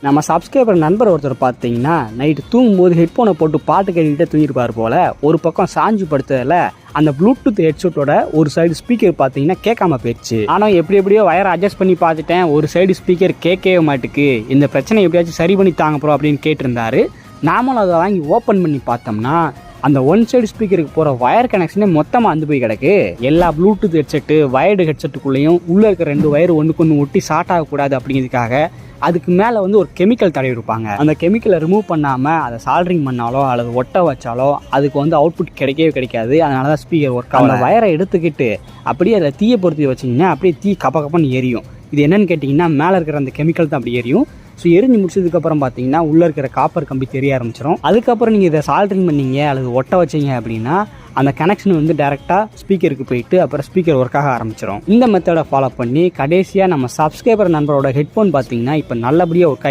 நம்ம சப்ஸ்கிரைபர் நண்பர் ஒருத்தர் பார்த்தீங்கன்னா நைட்டு தூங்கும்போது ஹெட்ஃபோனை போட்டு பாட்டு கேட்டுக்கிட்டே தூங்கிருப்பார் போல். ஒரு பக்கம் சாஞ்சு படுத்ததில் அந்த ப்ளூடூத் ஹெட்செட்டோட ஒரு சைடு ஸ்பீக்கர் பார்த்தீங்கன்னா கேட்காம போயிடுச்சு. ஆனால் எப்படியோ வயரை அட்ஜஸ்ட் பண்ணி பார்த்துட்டேன், ஒரு சைடு ஸ்பீக்கர் கேட்கவே மாட்டுக்கு, இந்த பிரச்சனை எப்படியாச்சும் சரி பண்ணி தாங்க ப்ரோ அப்படின்னு கேட்டிருந்தாரு. நாமளும் அதை வாங்கி ஓப்பன் பண்ணி பார்த்தோம்னா அந்த ஒன் சைடு ஸ்பீக்கருக்கு போகிற வயர் கனெக்ஷனே மொத்தமாக வந்து போய் கிடக்கு. எல்லா ப்ளூடூத் ஹெட்செட்டு வயர்டு ஹெட்செட்டுக்குள்ளேயும் உள்ளே இருக்கிற 2 வயர் ஒன்றுக்கு ஒன்று ஒட்டி ஷார்ட் ஆகக்கூடாது அப்படிங்கிறதுக்காக அதுக்கு மேலே வந்து ஒரு கெமிக்கல் தடவி இருப்பாங்க. அந்த கெமிக்கலை ரிமூவ் பண்ணாமல் அதை சால்ட்ரிங் பண்ணாலோ அல்லது ஒட்ட வச்சாலோ அதுக்கு வந்து அவுட்புட் கிடைக்கவே கிடைக்காது. அதனால தான் ஸ்பீக்கர் ஒர்க் ஆகும். அந்த வயரை எடுத்துக்கிட்டு அப்படியே அதை தீயை பொருத்தி வச்சிங்கன்னா அப்படியே தீ கப்பன்னு எரியும். இது என்னன்னு கேட்டிங்கன்னா மேலே இருக்கிற அந்த கெமிக்கல் தான் அப்படி எரியும். ஸோ எரிஞ்சு முடிச்சதுக்கப்புறம் பார்த்தீங்கன்னா உள்ளே இருக்கிற காப்பர் கம்பி தெரிய ஆரம்பிச்சிடும். அதுக்கப்புறம் நீங்கள் இதை சால்ட்ரிங் பண்ணீங்க அல்லது ஒட்ட வச்சிங்க அப்படின்னா அந்த கனெக்ஷன் வந்து டேரெக்டாக ஸ்பீக்கருக்கு போயிட்டு அப்புறம் ஸ்பீக்கர் ஒர்க் ஆக ஆரம்பிச்சிடும். இந்த மெத்தடை ஃபாலோ பண்ணி கடைசியாக நம்ம சப்ஸ்கிரைபர் நண்பரோட ஹெட்ஃபோன் பார்த்தீங்கன்னா இப்போ நல்லபடியாக ஒர்க் ஆகி